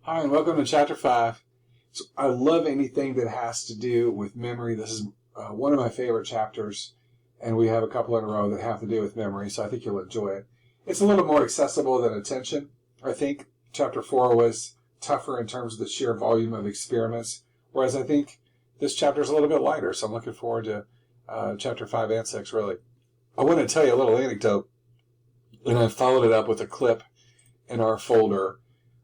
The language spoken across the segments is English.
Hi, and welcome to Chapter 5. So I love anything that has to do with memory. This is one of my favorite chapters, and we have a couple in a row that have to do with memory, so I think you'll enjoy it. It's a little more accessible than attention. I think Chapter 4 was tougher in terms of the sheer volume of experiments, whereas I think this chapter is a little bit lighter, so I'm looking forward to Chapter 5 and 6, really. I want to tell you a little anecdote, and I followed it up with a clip in our folder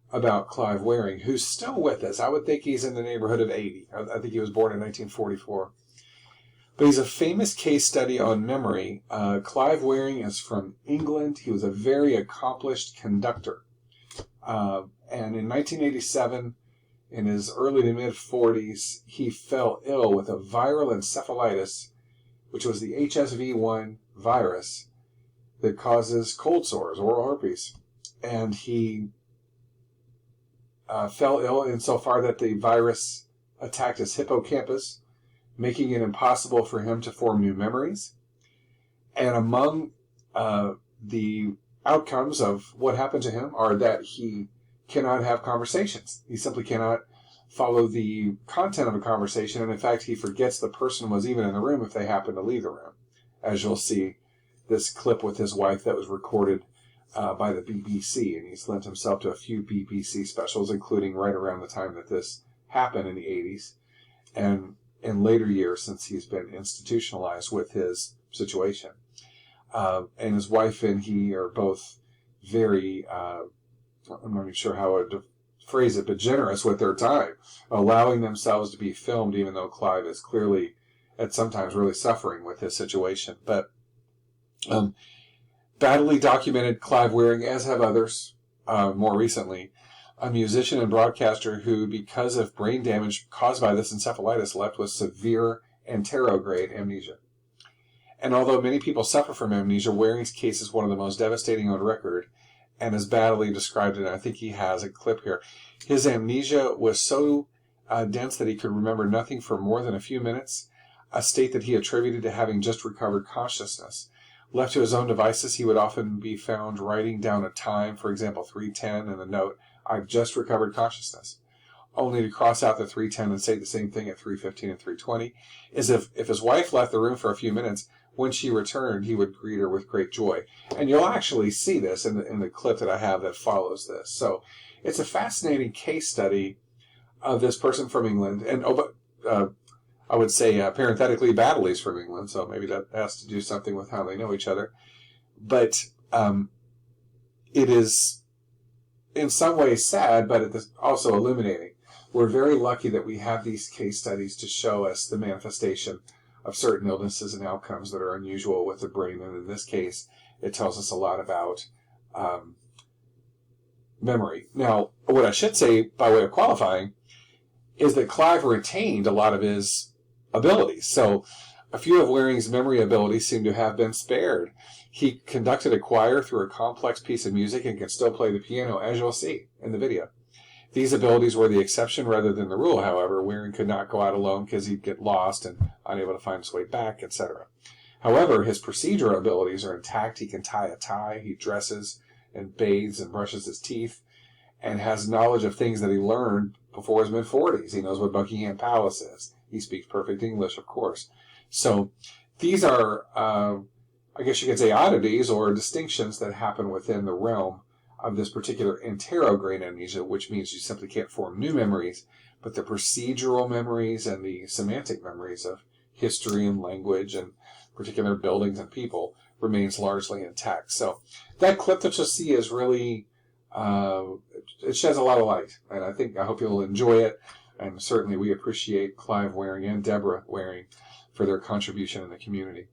about Clive Waring, who's still with us. I would think he's in the neighborhood of 80. I think he was born in 1944. But he's a famous case study on memory. Clive Waring is from England. He was a very accomplished conductor. And in 1987, in his early to mid-40s, he fell ill with a viral encephalitis, which was the HSV-1 virus that causes cold sores, oral herpes. And he fell ill insofar that the virus attacked his hippocampus, making it impossible for him to form new memories. And among the outcomes of what happened to him are that he cannot have conversations. He simply cannot follow the content of a conversation, and in fact, he forgets the person was even in the room if they happen to leave the room. As you'll see, this clip with his wife that was recorded by the BBC, and he's lent himself to a few BBC specials, including right around the time that this happened in the 80s, and in later years since he's been institutionalized with his situation. And his wife and he are both very, I'm not even sure how to phrase it, but generous with their time, allowing themselves to be filmed, even though Clive is clearly, at sometimes, really suffering with his situation. But badly documented Clive Waring, as have others more recently, a musician and broadcaster who, because of brain damage caused by this encephalitis, left with severe anterograde amnesia. And although many people suffer from amnesia, Waring's case is one of the most devastating on record and is badly described, and I think he has a clip here. His amnesia was so dense that he could remember nothing for more than a few minutes, a state that he attributed to having just recovered consciousness. Left to his own devices, he would often be found writing down a time, for example, 3:10, and the note, "I've just recovered consciousness," only to cross out the 3:10 and say the same thing at 3:15 and 3:20. As if his wife left the room for a few minutes, when she returned, he would greet her with great joy. And you'll actually see this in the clip that I have that follows this. So it's a fascinating case study of this person from England. And I would say parenthetically, Baddeley's from England, so maybe that has to do something with how they know each other. But it is in some ways sad, but it's also illuminating. We're very lucky that we have these case studies to show us the manifestation of certain illnesses and outcomes that are unusual with the brain. And in this case, it tells us a lot about memory. Now, what I should say by way of qualifying is that Clive retained a lot of his abilities. So a few of Waring's memory abilities seem to have been spared. He conducted a choir through a complex piece of music and can still play the piano, as you'll see in the video. These abilities were the exception rather than the rule, however. Waring could not go out alone because he'd get lost and unable to find his way back, etc. However, his procedural abilities are intact. He can tie a tie, he dresses and bathes and brushes his teeth, and has knowledge of things that he learned before his mid-40s. He knows what Buckingham Palace is. He speaks perfect English, of course. So these are, I guess you could say, oddities or distinctions that happen within the realm of this particular anterograde amnesia, which means you simply can't form new memories, but the procedural memories and the semantic memories of history and language and particular buildings and people remains largely intact. So that clip that you'll see is really, it sheds a lot of light, and I hope you'll enjoy it. And certainly we appreciate Clive Waring and Deborah Waring for their contribution in the community.